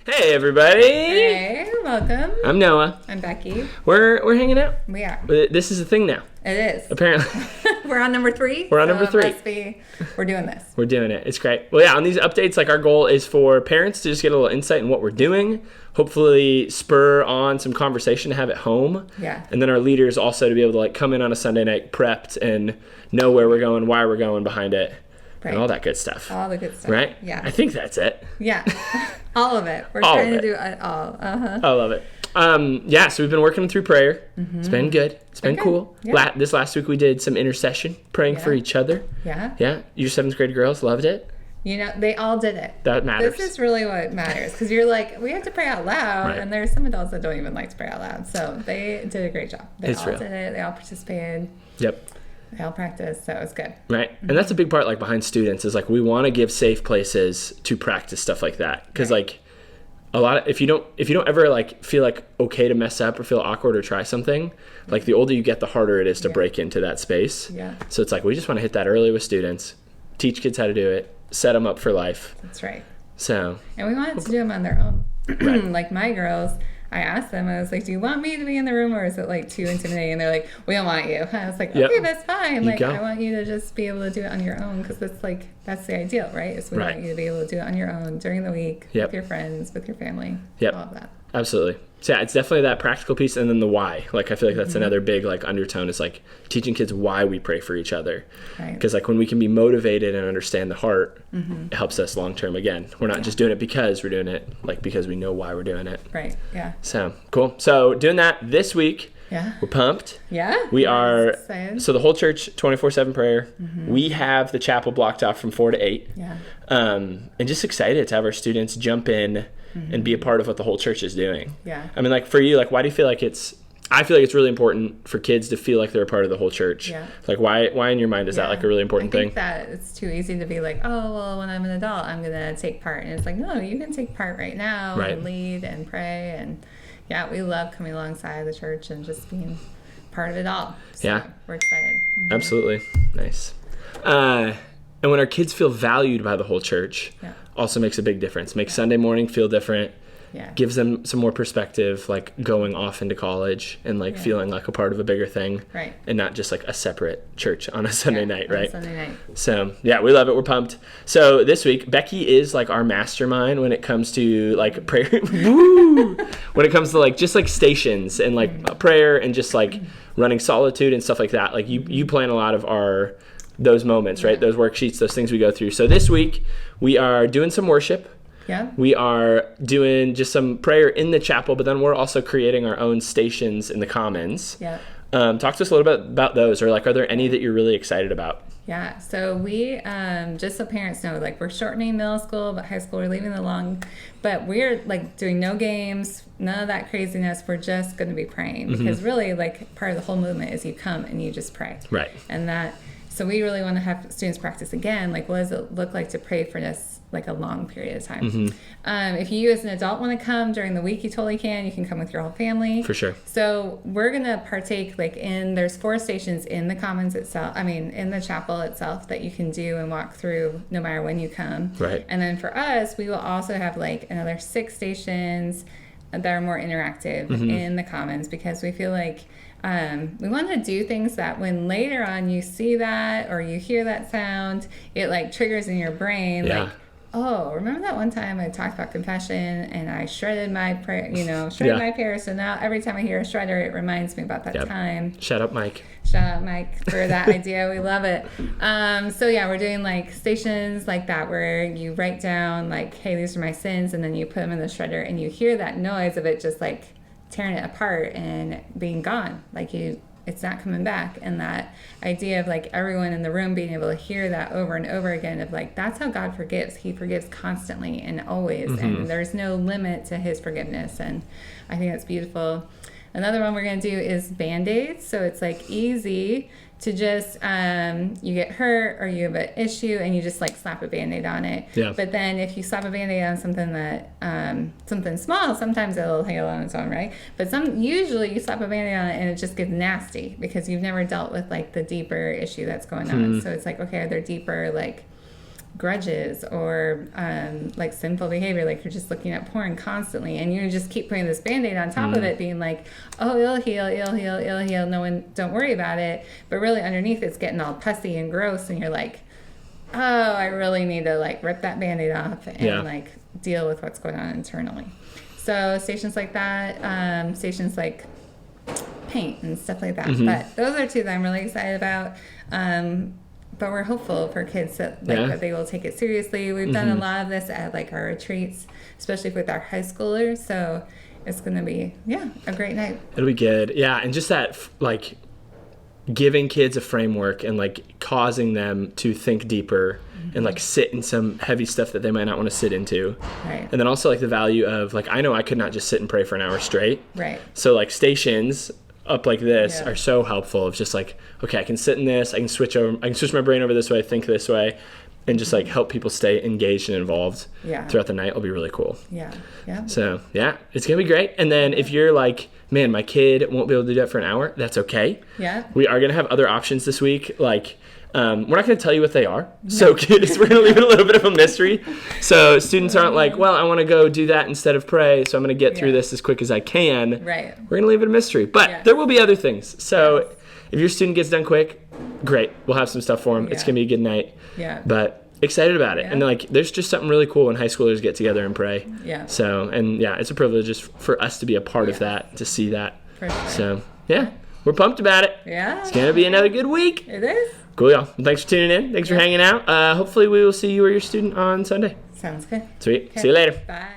Hey everybody! Hey, welcome. I'm Noah. I'm Becky. We're hanging out. We are. This is a thing now. It is. Apparently. We're on number 3. We're on number 3. It must be, we're doing this. We're doing it. It's great. Well, yeah, on these updates, like our goal is for parents to just get a little insight in what we're doing, hopefully spur on some conversation to have at home. Yeah. And then our leaders also to be able to like come in on a Sunday night prepped and know where we're going, why we're going behind it. Right. And all that good stuff. All the good stuff. Right? Yeah. I think that's it. Yeah. All of it. We're all trying to do it all. Uh-huh. I love it. Yeah, so we've been working through prayer. Mm-hmm. It's been good. It's been cool. Yeah. This last week we did some intercession, praying for each other. Yeah. Yeah. Your 7th grade girls loved it. You know, they all did it. That matters. This is really what matters. Because you're like, we have to pray out loud. Right. And there's some adults that don't even like to pray out loud. So they did a great job. They all did it. They all participated. Yep. They all practiced. So it was good. Right. Mm-hmm. And that's a big part like behind students is like we want to give safe places to practice stuff like that. Because like a lot of, if you don't ever like feel like okay to mess up or feel awkward or try something, like the older you get, the harder it is to break into that space. Yeah. So it's like we just want to hit that early with students, teach kids how to do it, set them up for life. That's right. So. And we wanted to do them on their own. Right. Like my girls, I asked them, I was like, do you want me to be in the room or is it like too intimidating? And they're like, we don't want you. I was like, okay, that's fine. Like, I want you to just be able to do it on your own because that's the ideal, right? Is we want you to be able to do it on your own during the week with your friends, with your family, all of that. Absolutely. So yeah, it's definitely that practical piece and then the why. Like I feel like that's another big like undertone is like teaching kids why we pray for each other. Right. Because like when we can be motivated and understand the heart, it helps us long term again. We're not just doing it because we're doing it, like because we know why we're doing it. Right. Yeah. So cool. So doing that this week. Yeah. We're pumped. Yeah. We are excited. So the whole church 24/7 prayer. We have the chapel blocked off from 4 to 8. Yeah. And just excited to have our students jump in and be a part of what the whole church is doing. Yeah. I mean, like for you, like why do you feel like I feel like it's really important for kids to feel like they're a part of the whole church. Yeah. Like why in your mind is that like a really important thing? I think that it's too easy to be like, oh, well, when I'm an adult, I'm going to take part. And it's like, no, you can take part right now and lead and pray. And yeah, we love coming alongside the church and just being part of it all. So we're excited. Absolutely. Nice. And when our kids feel valued by the whole church, also makes a big difference. Makes Sunday morning feel different. Yeah. Gives them some more perspective, like going off into college and like feeling like a part of a bigger thing. Right. And not just like a separate church on a Sunday night, right? Sunday night. So yeah, we love it. We're pumped. So this week, Becky is like our mastermind when it comes to like prayer. Woo! When it comes to like just like stations and like prayer and just like running solitude and stuff like that. Like you plan a lot of those moments, right? Those worksheets, those things we go through. So this week we are doing some worship. Yeah. We are doing just some prayer in the chapel, but then we're also creating our own stations in the commons. Yeah. Talk to us a little bit about those, or like, are there any that you're really excited about? Yeah. So we, just so parents know, like we're shortening middle school, but high school we're leaving it along. But we're like doing no games, none of that craziness. We're just going to be praying because really like part of the whole movement is you come and you just pray. Right. And so we really want to have students practice again, like what does it look like to pray for this like a long period of time. If you as an adult want to come during the week, you totally can. You can come with your whole family. For sure. So we're going to partake like there's 4 stations in the commons itself, in the chapel itself that you can do and walk through no matter when you come. Right. And then for us, we will also have like another 6 stations that are more interactive in the commons because we feel like we want to do things that when later on you see that or you hear that sound, it like triggers in your brain like, oh, remember that one time I talked about confession and I shredded my prayer, my prayer. So now every time I hear a shredder, it reminds me about that time. Shout out Mike for that idea. We love it. So yeah, we're doing like stations like that where you write down like, hey, these are my sins. And then you put them in the shredder and you hear that noise of it just like tearing it apart and being gone. Like it's not coming back. And that idea of like everyone in the room being able to hear that over and over again of like, that's how God forgives. He forgives constantly and always. And there's no limit to his forgiveness. And I think that's beautiful. Another one we're going to do is Band-Aids. So it's like easy to just, you get hurt or you have an issue and you just like slap a Band-Aid on it. Yeah. But then if you slap a Band-Aid on something that, something small, sometimes it'll heal on its own, right? But usually you slap a Band-Aid on it and it just gets nasty because you've never dealt with like the deeper issue that's going on. So it's like, okay, are there deeper like grudges or like sinful behavior, like you're just looking at porn constantly, and you just keep putting this Band-Aid on top of it, being like, oh, it'll heal, no one, don't worry about it. But really underneath it's getting all pussy and gross, and you're like, oh, I really need to like rip that Band-Aid off and like deal with what's going on internally. So stations like that, stations like paint and stuff like that. But those are two that I'm really excited about. But we're hopeful for kids that that they will take it seriously. We've done a lot of this at like our retreats, especially with our high schoolers. So it's going to be a great night. It'll be good. Yeah, and just that like giving kids a framework and like causing them to think deeper and like sit in some heavy stuff that they might not want to sit into. Right. And then also like the value of like, I know I could not just sit and pray for an hour straight. Right. So like stations up like this are so helpful of just like, okay, I can sit in this, I can switch my brain over this way, think this way, and just like help people stay engaged and involved throughout the night. It'll be really cool. Yeah. So it's gonna be great. And then if you're like, man, my kid won't be able to do that for an hour, that's okay. Yeah. We are gonna have other options this week. Like, we're not gonna tell you what they are. So kids, we're gonna leave it a little bit of a mystery. So students aren't like, well, I want to go do that instead of pray, so I'm gonna get through this as quick as I can. Right. We're gonna leave it a mystery, but there will be other things. So if your student gets done quick, great. We'll have some stuff for them. It's gonna be a good night. Yeah. But excited about it. And like, there's just something really cool when high schoolers get together and pray. Yeah. So, and it's a privilege just for us to be a part of that, to see that. For sure. So, we're pumped about it. Yeah. It's going to be another good week. It is. Cool, y'all. Well, thanks for tuning in. Thanks for hanging out. Hopefully we will see you or your student on Sunday. Sounds good. Sweet. Okay. See you later. Bye.